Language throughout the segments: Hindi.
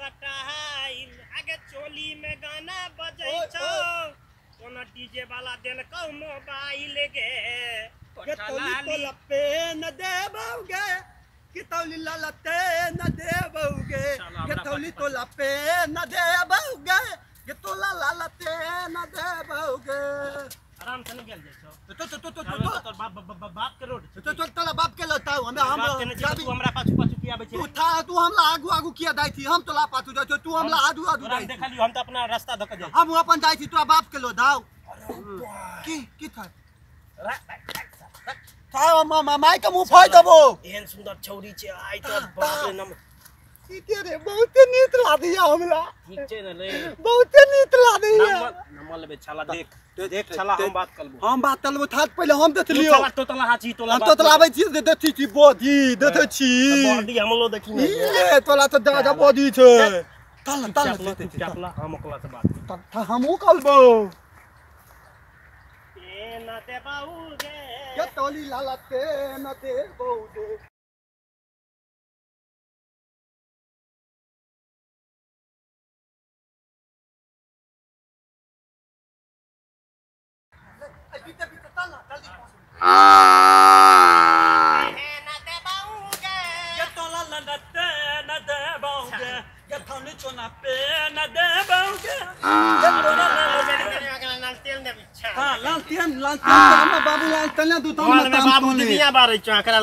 सटाइल आगे चोली में गाना बजै छौ कोना डीजे वाला देन को मोबाइल गे ये तोली तो लपे न देबोगे कि तौली ललते न देबोगे ये तौली तो लपे न देबोगे ये तोला ललते न देबोगे आराम से नहीं गेल जाइ छौ तो बाप के रोड तो तोला बाप के लताऊ हम तू हमरा पाछू पाछू किया बे तू हमला आगू आगू किया दाई थी हम तोला पाछू जाय तू हमला आगू आगू दाई देखलियो हम त अपना रास्ता धक जाय हम अपन दाई थी तोरा बाप के लो दाऊ की था मामा माई का मुंह फाड़ देबो एहन सुंदर छौरी छे आइ त बाप रे नम ठीक रे बहुत नीत लादिया हमला ठीक छे न ले बहुत नीत लादिया नम्बर लेबे छाला देख छाला हम बात करबो हम बात करबो था पहले हम देख लियो छाला तोतला हाची तोला हम तोतला आबै छी देथि छी बॉडी देथि छी बॉडी हमलो देखि ले तोला त दादा बॉडी छे तल चापला हम ओकला से बात त हमहु करबो ए न देबाउगे ये तोली लालते न देबोगे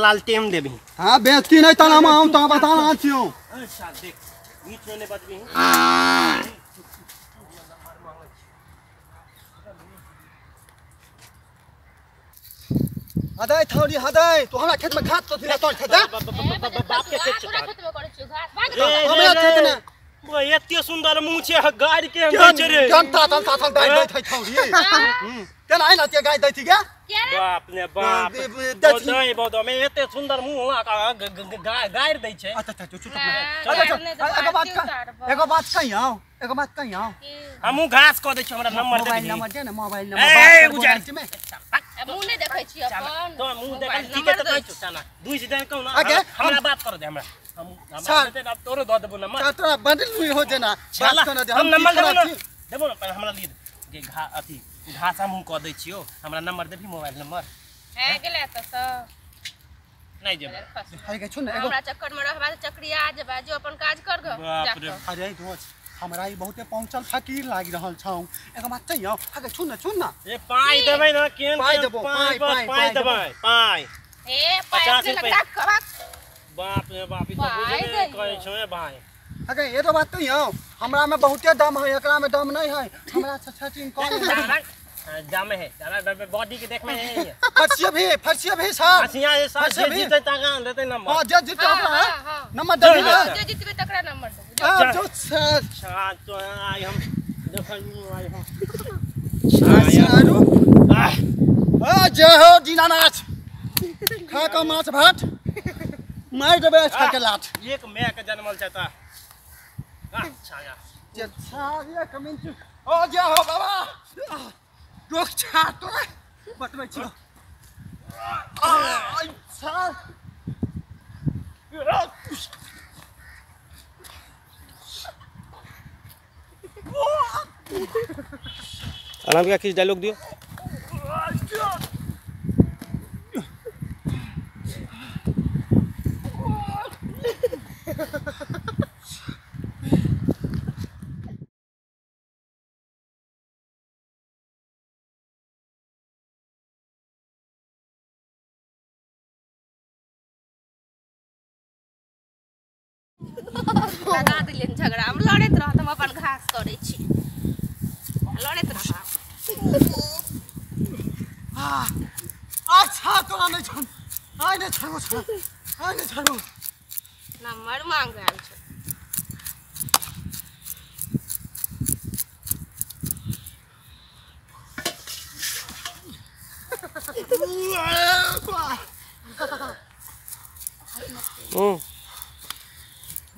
लालटेन देबी हां बेचती नहीं तना हम तो बताना छियो अच्छा देख बीच में ने बचबी हदाई थौड़ी हदाई तू हमरा खेत में घास तो थिला तोड़ खेत बाप के खेत तोरा खेत में करे छु घास भाग हमरा खेत में वो एते सुंदर मुंह छे गाड़ के हम छे रे जनता दाई दै थौड़ी तेना आइला ते गाय दै थी के बाप ने बाप दई बोदो में एते सुंदर मुंह गाड़ दै छे अच्छा चुप एगो बात कहियो हमहु घास क दै छी हमरा नंबर दे ना मोबाइल नंबर ए उजाड़ में मुंह नहीं देखै छी अपन तो मुंह देखै ठीक है त कहै छु तना दुई से देन कहू ना हमरा बात कर दे हमरा हम देते अब तोरो द देबो नंबर तोरा बंडल हुई हो जेना बात कर दे हम नंबर देबो ना पर हमरा लीद जे अथी घास हम क दै छियो हमरा नंबर देबी मोबाइल नंबर है गेले त नहीं जेबो अरे के सुन एगो हमरा चक्कर में रहबा चक्रिया जेबा जो अपन काज कर ग बाप रे अरे दोस्त हमरा ई बहुते पहुंचल फकीर लाग रहल छौ एगो बात चाहियो आगे सुन ना ए पाई देबै ना केन पाई देबो पाई देबै पाई ए 50 रुपया खबाक बाप रे बाप ई तो बुझे कहै छौ ए भाई अगे ये तो बात कहियो हमरा में बहुते दम है एकरा में दम नहीं है हमरा सेटिंग कर जामे है जामे बॉडी के देख में है फरसिया भी सर हसिया ये सर जे जीते तका लेते नंबर हां जे जीते अपना नंबर दे जे जीतबे तकरा नंबर दे जो सर अच्छा तो आई हम देखियो आई हम आरो आ जय हो दीनानाथ खा का माछ भात मार देबे अच्छा के लात एक मैं के जन्मल छै त अच्छा जे छारिया कमेंट ओ जय हो बाबा रोक छा तो बतबै छी अच्छा आराम का किस डायलॉग दियो लगा दिलिन झगड़ा हम लड़ैत रहत हम अपन घास करै छी लड़ैत रह अच्छा तोरा नहीं छन आइ नहीं छनो नंबर मांग रहल छै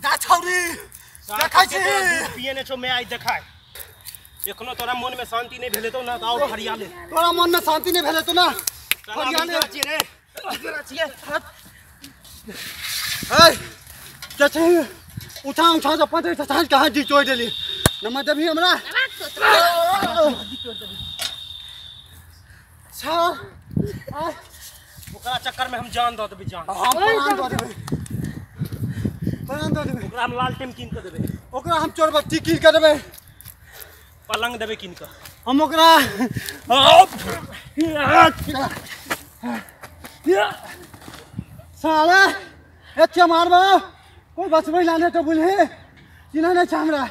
जा छौरी देखै छी पियने छौ मैं आई देखाय एखनो तोरा मन में शांति नहीं भेले तो ना आओ हरिया ले तोरा मन में शांति नहीं भेले तो ना हरिया ले रे जरा छिए ए क्या चाहिए उठा उठा तो पते तो साँझ कहाँ दी चोर देली नमक देवी हमरा ओकरा चक्कर में हम जान दो देबे जान हम प्राण दो देबे ओकरा हम लालटेन कीन के देबे ओकरा हम चोर बत्ती कीन के देबे पलंग देबे कीन के हम ओकरा साला एते मारबा कोई बचबै लाने तो बुझे चिन्ह नहीं छ हमरा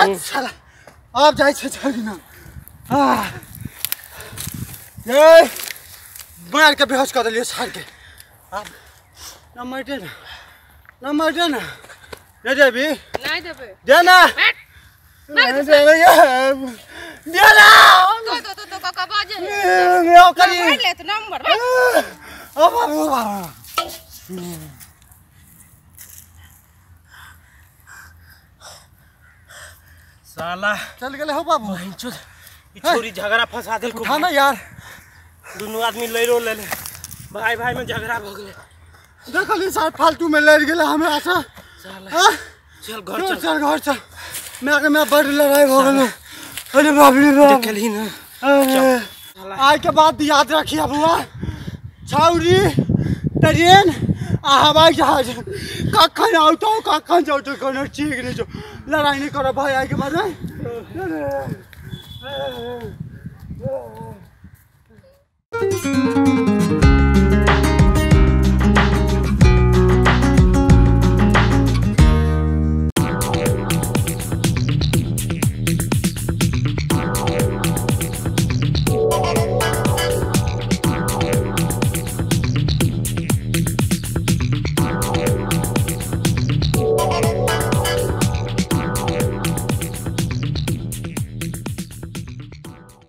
अब जाइ छै छोड़ी ना ये मार के बेहोश कर दिलिए छाड़ के अब नंबर दे ना दे देबी नहीं देबे दे ना नहीं दे दे ना तो का बाजे मैं करी ले तो नंबर साला चल गेले हो बाबू ई छोरी झगड़ा फंसा देल को उठा ना यार दोनों आदमी लइरो लेले भाई भाई में झगड़ा भ गेले देखली साथ फालतू में लड़ गेले हमरा से हां चल घर चल चल घर चल मैं बड़ लड़ाई हो गेल अरे बाप रे बाप देखली ना आज के बाद याद रखिए बुआ छौरी ट्रेन आ हवाई जहाज कखन आउतो कखन जाउतो कोनो ठीक नहीं जो लड़ाई नहीं करो भाई आज के बाद